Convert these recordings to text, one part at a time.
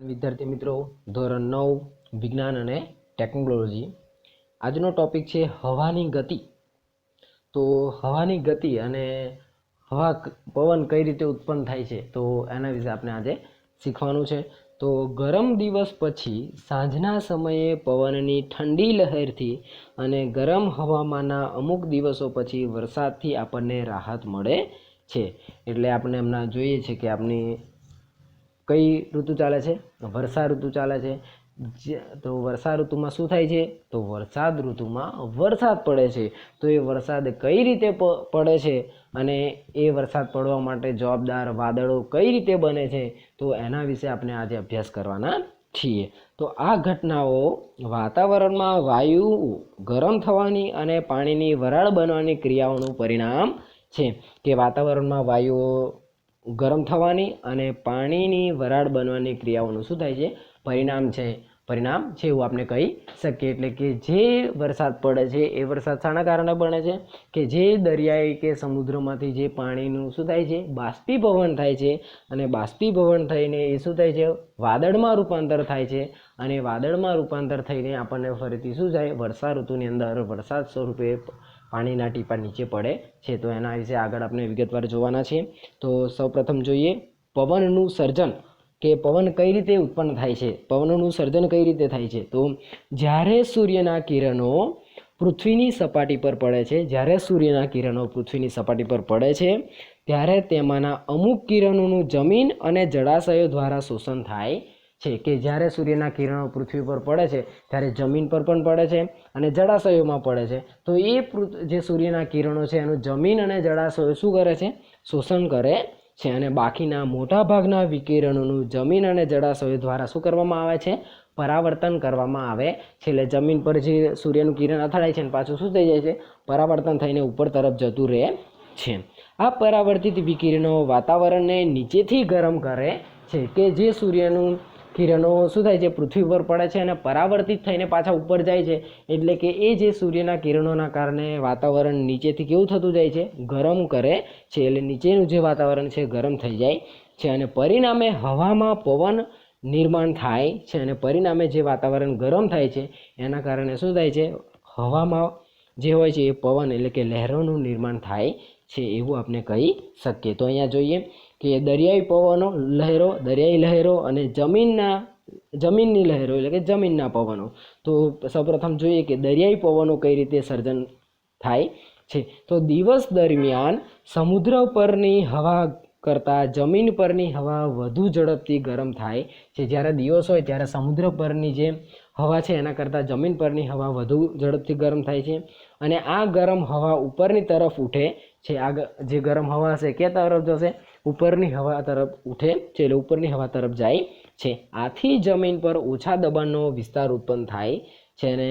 વિદ્યાર્થી મિત્રો, ધોરણ 9 વિજ્ઞાન અને ટેકનોલોજી. આજનો ટોપિક છે હવાની ગતિ. તો હવાની ગતિ અને પવન કઈ રીતે ઉત્પન્ન થાય છે તો એના વિશે આપણે આજે શીખવાનું છે. તો ગરમ દિવસ પછી સાંજના સમયે પવનની ઠંડી લહેરથી અને ગરમ હવામાનના અમુક દિવસો પછી વરસાદથી આપણને રાહત મળે છે. એટલે આપણે હમણાં જોઈએ છે કે આપણી કઈ ઋતુ ચાલે છે? વર્ષા ઋતુ ચાલે છે. તો વર્ષા ઋતુમાં શું થાય છે? તો વરસાદ ઋતુમાં વરસાદ પડે છે. તો એ વરસાદ કઈ રીતે પડે છે અને એ વરસાદ પડવા માટે જવાબદાર વાદળો કઈ રીતે બને છે તો એના વિશે આપણે આજે અભ્યાસ કરવાના છીએ. તો આ ઘટનાઓ વાતાવરણમાં વાયુ ગરમ થવાની અને પાણીની વરાળ બનવાની ક્રિયાઓનું પરિણામ છે. કે વાતાવરણમાં વાયુઓ ગરમ થવાની અને પાણીની વરાળ બનવાની ક્રિયાઓનું શું થાય છે? પરિણામ છે એવું આપણે કહી શકીએ. એટલે કે જે વરસાદ પડે છે એ વરસાદ શાના કારણે બને છે? કે જે દરિયાઈ કે સમુદ્રમાંથી જે પાણીનું શું થાય છે? બાષ્પીભવન થાય છે. અને બાષ્પીભવન થઈને એ શું થાય છે? વાદળમાં રૂપાંતર થાય છે. અને વાદળમાં રૂપાંતર થઈને આપણને ફરીથી શું થાય? વર્ષા ઋતુની અંદર વરસાદ સ્વરૂપે પાણીના ટીપા નીચે પડે છે. તો એના વિશે આગળ આપણે વિગતવાર જોવાના છે. તો સૌપ્રથમ જોઈએ પવનનું સર્જન, કે પવન કઈ રીતે ઉત્પન્ન થાય છે. પવનનું સર્જન કઈ રીતે થાય છે? તો જ્યારે સૂર્યના કિરણો પૃથ્વીની સપાટી પર પડે છે, જ્યારે સૂર્યના કિરણો પૃથ્વીની સપાટી પર પડે છે ત્યારે તેમાંના અમુક કિરણોનું જમીન અને જળાશયો દ્વારા શોષણ થાય છે. કે જ્યારે સૂર્યના કિરણો પૃથ્વી પર પડે છે ત્યારે જમીન પર પણ પડે છે અને જળાશયોમાં પડે છે. તો એ જે સૂર્યના કિરણો છે એનું જમીન અને જળાશયો શું કરે છે? શોષણ કરે છે. અને બાકીના મોટા ભાગના વિકિરણોનું જમીન અને જળાશયો દ્વારા શું કરવામાં આવે છે? પરાવર્તન કરવામાં આવે છે. એટલે જમીન પર જે સૂર્યનું કિરણ અથડાય છે અને પાછું શું થઈ જાય છે? પરાવર્તન થઈને ઉપર તરફ જતું રહે છે. આ પરાવર્તિત વિકિરણો વાતાવરણને નીચેથી ગરમ કરે છે. કે જે સૂર્યનું કિરણો શું થાય છે? પૃથ્વી પર પડે છે અને પરાવર્તિત થઈને પાછા ઉપર જાય છે. એટલે કે એ જે સૂર્યના કિરણોના કારણે વાતાવરણ નીચેથી કેવું થતું જાય છે? ગરમ કરે છે. એટલે નીચેનું જે વાતાવરણ છે ગરમ થઈ જાય છે. અને પરિણામે હવામાં પવન નિર્માણ થાય છે. અને પરિણામે જે વાતાવરણ ગરમ થાય છે એના કારણે શું થાય છે? હવામાં જે હોય છે એ પવન એટલે કે લહેરોનું નિર્માણ થાય છે એવું આપણે કહી શકીએ. તો અહીંયા જોઈએ કે દરિયાઈ પવનો દરિયાઈ લહેરો અને જમીનની લહેરો એટલે કે જમીનના પવનો. તો સૌપ્રથમ જોઈએ કે દરિયાઈ પવનો કઈ રીતે સર્જન થાય છે. તો દિવસ દરમિયાન સમુદ્ર પરની હવા કરતાં જમીન પરની હવા વધુ ઝડપથી ગરમ થાય છે. જ્યારે દિવસ હોય ત્યારે સમુદ્ર પરની જે હવા છે એના કરતાં જમીન પરની હવા વધુ ઝડપથી ગરમ થાય છે. અને આ ગરમ હવા ઉપરની તરફ ઉઠે છે. આ જે ગરમ હવા છે કે તરફ જશે? ઉપરની હવા તરફ ઉઠે છે. એટલે ઉપરની હવા તરફ જાય છે. આથી જમીન પર ઓછા દબાણનો વિસ્તાર ઉત્પન્ન થાય છે. અને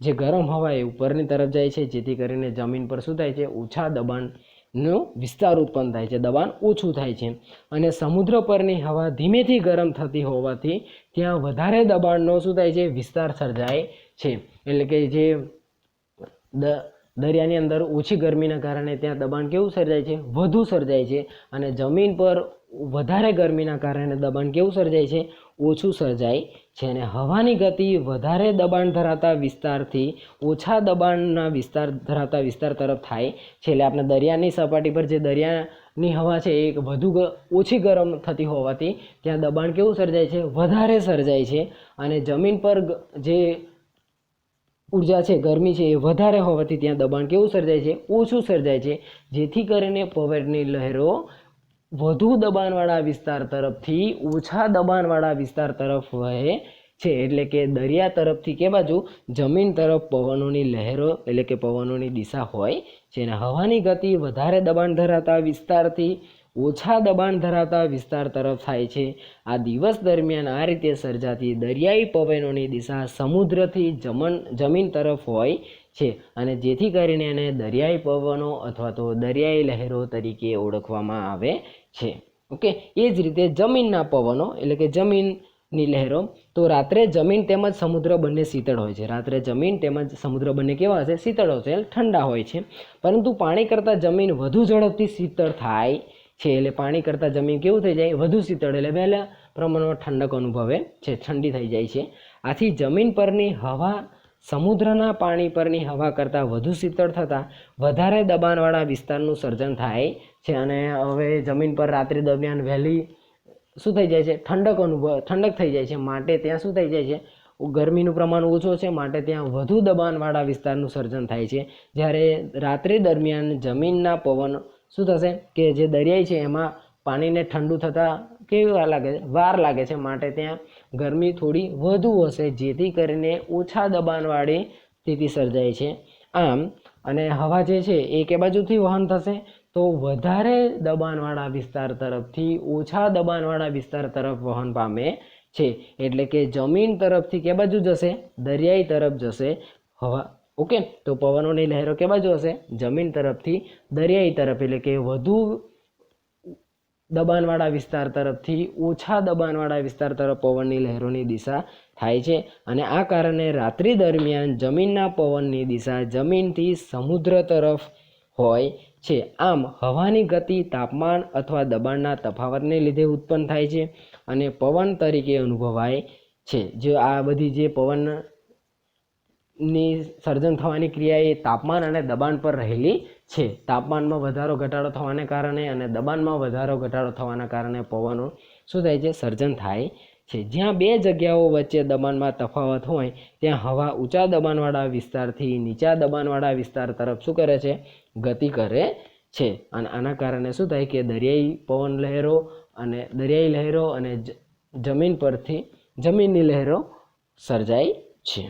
જે ગરમ હવા એ ઉપરની તરફ જાય છે જેથી કરીને જમીન પર શું થાય છે? ઓછા દબાણનો વિસ્તાર ઉત્પન્ન થાય છે, દબાણ ઓછું થાય છે. અને સમુદ્ર પરની હવા ધીમેથી ગરમ થતી હોવાથી ત્યાં વધારે દબાણનો શું થાય છે? વિસ્તાર સર્જાય છે. એટલે કે જે દરિયાની અંદર ઓછી ગરમીના કારણે ત્યાં દબાણ કેવું સર્જાય છે? વધુ સર્જાય છે. અને જમીન પર વધારે ગરમીના કારણે દબાણ કેવું સર્જાય છે? ઓછું સર્જાય છે. અને હવાની ગતિ વધારે દબાણ ધરાવતા વિસ્તારથી ઓછા દબાણના વિસ્તાર ધરાવતા વિસ્તાર તરફ થાય છે. એટલે આપણે દરિયાની સપાટી પર જે દરિયાની હવા છે એ ઓછી ગરમ થતી હોવાથી ત્યાં દબાણ કેવું સર્જાય છે? વધારે સર્જાય છે. અને જમીન પર જે ઉર્જા છે, ગરમી છે એ વધારે હોવાથી ત્યાં દબાણ કેવું સર્જાય છે? ઓછું સર્જાય છે. જેથી કરીને પવનની લહેરો વધુ દબાણવાળા વિસ્તાર તરફથી ઓછા દબાણવાળા વિસ્તાર તરફ વહે છે. એટલે કે દરિયા તરફથી કે બાજુ? જમીન તરફ પવનોની લહેરો એટલે કે પવનોની દિશા હોય છે. અને હવાની ગતિ વધારે દબાણ ધરાવતા વિસ્તારથી ઓછા દબાણ ધરાવતા વિસ્તાર તરફ થાય છે. આ દિવસ દરમિયાન આ રીતે સર્જાતી દરિયાઈ પવનોની દિશા સમુદ્રથી જમીન તરફ હોય છે. અને જેથી કરીને એને દરિયાઈ પવનો અથવા તો દરિયાઈ લહેરો તરીકે ઓળખવામાં આવે છે. ઓકે, એ જ રીતે જમીનના પવનો એટલે કે જમીનની લહેરો. તો રાત્રે જમીન તેમજ સમુદ્ર બંને શીતળ હોય છે. રાત્રે જમીન તેમજ સમુદ્ર બંને કેવા હશે? શીતળ હશે, ઠંડા હોય છે. પરંતુ પાણી કરતાં જમીન વધુ ઝડપથી શીતળ થાય છે, એટલે પાણી કરતાં જમીન કેવું થઈ જાય, વધુ શીતળ, એટલે વહેલા પ્રમાણમાં ઠંડક અનુભવે છે, ઠંડી થઈ જાય છે. આથી જમીન પરની હવા સમુદ્રના પાણી પરની હવા કરતાં વધુ શીતળ થતાં વધારે દબાણવાળા વિસ્તારનું સર્જન થાય છે. અને હવે જમીન પર રાત્રિ દરમિયાન વહેલી શું થઈ જાય છે, ઠંડક થઈ જાય છે, માટે ત્યાં શું થઈ જાય છે, ગરમીનું પ્રમાણ ઓછું છે, માટે ત્યાં વધુ દબાણવાળા વિસ્તારનું સર્જન થાય છે. જ્યારે રાત્રિ દરમિયાન જમીનના પવન શું થશે કે જે દરિયાઈ છે એમાં પાણીને ઠંડુ થતાં કેવી વાર લાગે છે, માટે ત્યાં ગરમી થોડી વધુ હશે, જેથી કરીને ઓછા દબાણવાળી સ્થિતિ સર્જાય છે. આમ અને હવા જે છે એ કે બાજુથી વહન થશે, તો વધારે દબાણવાળા વિસ્તાર તરફથી ઓછા દબાણવાળા વિસ્તાર તરફ વહન પામે છે. એટલે કે જમીન તરફથી કે બાજુ જશે, દરિયાઈ તરફ જશે હવા. ઓકે, તો પવનોની લહેરો કે બાજુ હશે, જમીન તરફથી દરિયાઈ તરફ, એટલે કે વધુ દબાણવાળા વિસ્તાર તરફથી ઓછા દબાણવાળા વિસ્તાર તરફ પવનની લહેરોની દિશા થાય છે. અને આ કારણે રાત્રિ દરમિયાન જમીનના પવનની દિશા જમીનથી સમુદ્ર તરફ હોય છે. આમ હવાની ગતિ તાપમાન અથવા દબાણના તફાવતને લીધે ઉત્પન્ન થાય છે અને પવન તરીકે અનુભવાય છે. જો આ બધી જે પવનની સર્જન થવાની ક્રિયા એ તાપમાન અને દબાણ પર રહેલી છે. તાપમાનમાં વધારો ઘટાડો થવાને કારણે અને દબાણમાં વધારો ઘટાડો થવાના કારણે પવનો શું થાય છે, સર્જન થાય છે. જ્યાં બે જગ્યાઓ વચ્ચે દબાણમાં તફાવત હોય ત્યાં હવા ઊંચા દબાણવાળા વિસ્તારથી નીચા દબાણવાળા વિસ્તાર તરફ શું કરે છે, ગતિ કરે છે. અને આના કારણે શું થાય કે દરિયાઈ પવન લહેરો અને દરિયાઈ લહેરો અને જમીન પરથી જમીનની લહેરો સર્જાય છે.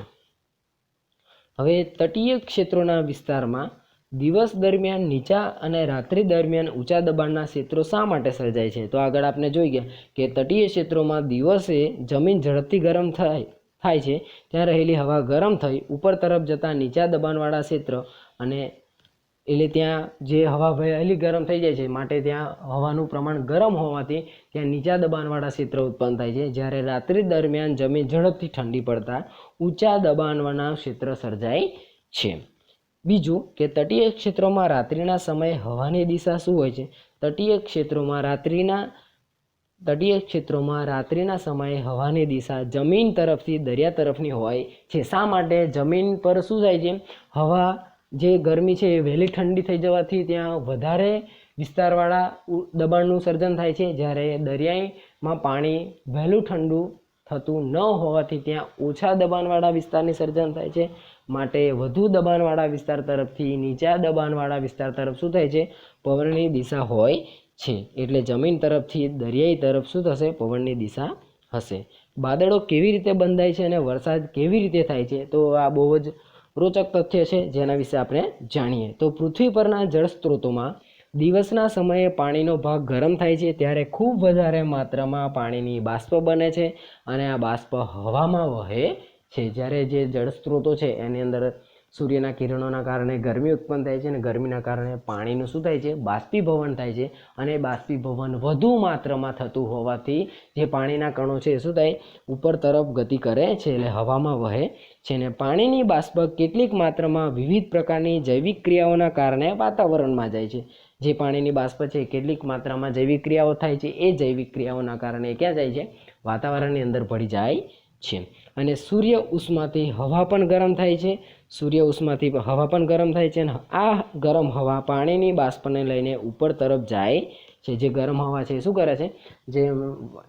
હવે તટીય ક્ષેત્રોના વિસ્તારમાં દિવસ દરમિયાન નીચા અને રાત્રિ દરમિયાન ઊંચા દબાણના ક્ષેત્રો શા માટે સર્જાય છે? તો આગળ આપણે જોઈ ગયા કે તટીય ક્ષેત્રોમાં દિવસે જમીન ઝડપથી ગરમ થાય છે, ત્યાં રહેલી હવા ગરમ થઈ ઉપર તરફ જતાં નીચા દબાણવાળા ક્ષેત્ર, અને એટલે ત્યાં જે હવા વહેલી ગરમ થઈ જાય છે, માટે ત્યાં હવાનું પ્રમાણ ગરમ હોવાથી ત્યાં નીચા દબાણવાળા ક્ષેત્ર ઉત્પન્ન થાય છે. જ્યારે રાત્રિ દરમિયાન જમીન ઝડપથી ઠંડી પડતા ઊંચા દબાણવાળા ક્ષેત્ર સર્જાય છે. બીજું કે તટીય ક્ષેત્રોમાં રાત્રિના સમયે હવાની દિશા શું હોય છે? તટીય ક્ષેત્રોમાં રાત્રિના સમયે હવાની દિશા જમીન તરફથી દરિયા તરફની હોય છે. શા માટે? જમીન પર શું થાય છે, હવા જે ગરમી છે એ વહેલી ઠંડી થઈ જવાથી ત્યાં વધારે વિસ્તારવાળા દબાણનું સર્જન થાય છે. જ્યારે દરિયાઈમાં પાણી વહેલું ઠંડુ થતું ન હોવાથી ત્યાં ઓછા દબાણવાળા વિસ્તારની સર્જન થાય છે. માટે વધુ દબાણવાળા વિસ્તાર તરફથી નીચા દબાણવાળા વિસ્તાર તરફ શું થાય છે, પવનની દિશા હોય છે. એટલે જમીન તરફથી દરિયાઈ તરફ શું થશે, પવનની દિશા હશે. વાદળો કેવી રીતે બંધાય છે અને વરસાદ કેવી રીતે થાય છે? તો આ બહુ જ રોચક તથ્ય છે, જેના વિશે આપણે જાણીએ. તો પૃથ્વી પરના જળ સ્ત્રોતોમાં દિવસના સમયે પાણીનો ભાગ ગરમ થાય છે, ત્યારે ખૂબ વધારે માત્રામાં પાણીની બાષ્પ બને છે અને આ બાષ્પ હવામાં વહે છે. જ્યારે જે જળ સ્ત્રોતો છે એની અંદર સૂર્યના કિરણોના કારણે ગરમી ઉત્પન્ન થાય છે અને ગરમીના કારણે પાણીનું શું થાય છે, બાષ્પીભવન થાય છે. અને બાષ્પીભવન વધુ માત્રામાં થતું હોવાથી જે પાણીના કણો છે શું થાય, ઉપર તરફ ગતિ કરે છે, એટલે હવામાં વહે છે. અને પાણીની બાષ્પ કેટલીક માત્રામાં વિવિધ પ્રકારની જૈવિક ક્રિયાઓના કારણે વાતાવરણમાં જાય છે. જે પાણીની બાષ્પ છે કેટલીક માત્રામાં જૈવિક ક્રિયાઓ થાય છે, એ જૈવિક ક્રિયાઓના કારણે ક્યાં જાય છે, વાતાવરણની અંદર ભળી જાય છે. અને સૂર્ય ઉષ્માથી હવા પણ ગરમ થાય છે. અને આ ગરમ હવા પાણીની બાષ્પને લઈને ઉપર તરફ જાય છે. જે ગરમ હવા છે શું કરે છે,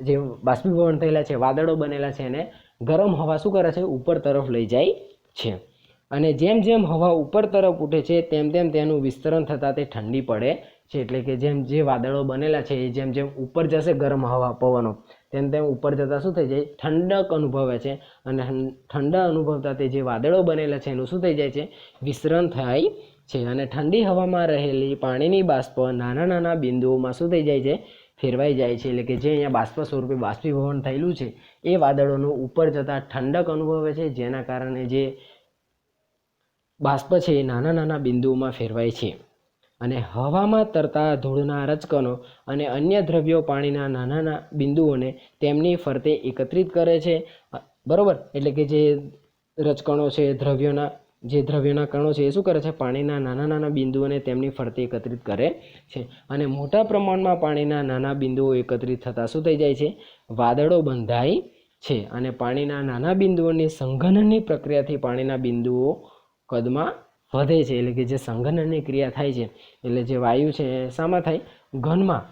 જે બાષ્પીભવન થયેલા છે, વાદળો બનેલા છે, એને ગરમ હવા શું કરે છે, ઉપર તરફ લઈ જાય છે. અને જેમ જેમ હવા ઉપર તરફ ઉઠે છે તેમ તેમ તેનું વિસ્તરણ થતાં તે ઠંડી પડે છે. એટલે કે જેમ જે વાદળો બનેલા છે એ જેમ જેમ ઉપર જશે ગરમ હવા પવનો, તેમ તેમ ઉપર જતાં શું થઈ જાય, ઠંડક અનુભવે છે. અને ઠંડા અનુભવતા તે જે વાદળો બનેલા છે એનું શું થઈ જાય છે, વિસ્તરણ થાય છે. અને ઠંડી હવામાં રહેલી પાણીની બાષ્પ નાના નાના બિંદુઓમાં શું થઈ જાય છે, ફેરવાઈ જાય છે. એટલે કે જે અહીંયા બાષ્પ સ્વરૂપે બાષ્પીભવન થયેલું છે એ વાદળોનું ઉપર જતાં ઠંડક અનુભવે છે, જેના કારણે જે બાષ્પ છે એ નાના નાના બિંદુઓમાં ફેરવાય છે. અને હવામાં તરતા ધૂળના રજકણો અને અન્ય દ્રવ્યો પાણીના નાના બિંદુઓને તેમની ફરતે એકત્રિત કરે છે. બરોબર, એટલે કે જે રજકણો છે, દ્રવ્યોના જે દ્રવ્યના કણો છે એ શું કરે છે, પાણીના નાના નાના બિંદુઓને તેમની ફરતે એકત્રિત કરે છે. અને મોટા પ્રમાણમાં પાણીના નાના બિંદુઓ એકત્રિત થતાં શું થઈ જાય છે, વાદળો બંધાય છે. અને પાણીના નાના બિંદુઓની સંઘનનની પ્રક્રિયાથી પાણીના બિંદુઓ કદમાં વધે છે. એટલે કે જે સંઘનનની ક્રિયા થાય છે, એટલે જે વાયુ છે એ શામાં થાય, ઘનમાં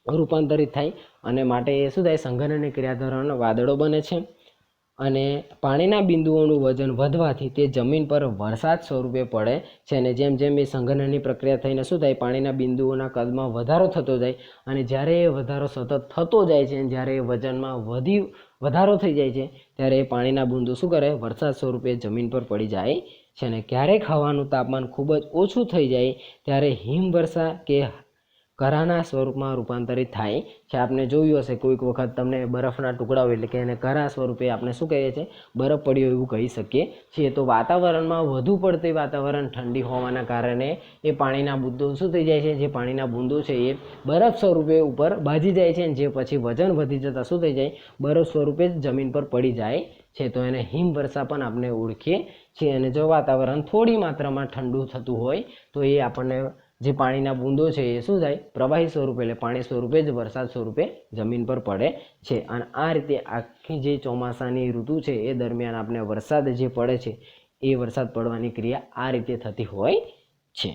રૂપાંતરિત થાય, અને માટે એ શું થાય, સંઘનનની ક્રિયા દરમિયાન વાદળો બને છે. અને પાણીના બિંદુઓનું વજન વધવાથી તે જમીન પર વરસાદ સ્વરૂપે પડે છે. અને જેમ જેમ એ સંઘનનની પ્રક્રિયા થઈને શું થાય, પાણીના બિંદુઓના કદમાં વધારો થતો જાય, અને જ્યારે એ વધારો સતત થતો જાય છે, જ્યારે એ વજનમાં વધારો થઈ જાય છે, ત્યારે એ પાણીના બિંદુ શું કરે, વરસાદ સ્વરૂપે જમીન પર પડી જાય છે. અને ક્યારેક હવાનું તાપમાન ખૂબ જ ઓછું થઈ જાય ત્યારે હિમવર્ષા કે કરાના સ્વરૂપમાં રૂપાંતરિત થાય છે. આપણે જોયું હશે કોઈક વખત તમને બરફના ટુકડાઓ એટલે કે એને કરા સ્વરૂપે આપણે શું કહીએ છીએ, બરફ પડ્યો એવું કહી શકીએ છીએ. તો વાતાવરણમાં વધુ પડતી વાતાવરણ ઠંડી હોવાના કારણે એ પાણીના બુંદો શું થઈ જાય છે, જે પાણીના બુંદો છે એ બરફ સ્વરૂપે ઉપર બાજી જાય છે, જે પછી વજન વધી જતાં શું થઈ જાય, બરફ સ્વરૂપે જ જમીન પર પડી જાય છે. તો એને હિમવર્ષા પણ આપણે ઓળખીએ છીએ. અને જો વાતાવરણ થોડી માત્રામાં ઠંડુ થતું હોય તો એ આપણને જે પાણીના બૂંદો છે એ શું થાય, પ્રવાહી સ્વરૂપે એટલે પાણી સ્વરૂપે જ વરસાદ સ્વરૂપે જમીન પર પડે છે. અને આ રીતે આખી જે ચોમાસાની ઋતુ છે એ દરમિયાન આપણે વરસાદ જે પડે છે એ વરસાદ પડવાની ક્રિયા આ રીતે થતી હોય છે.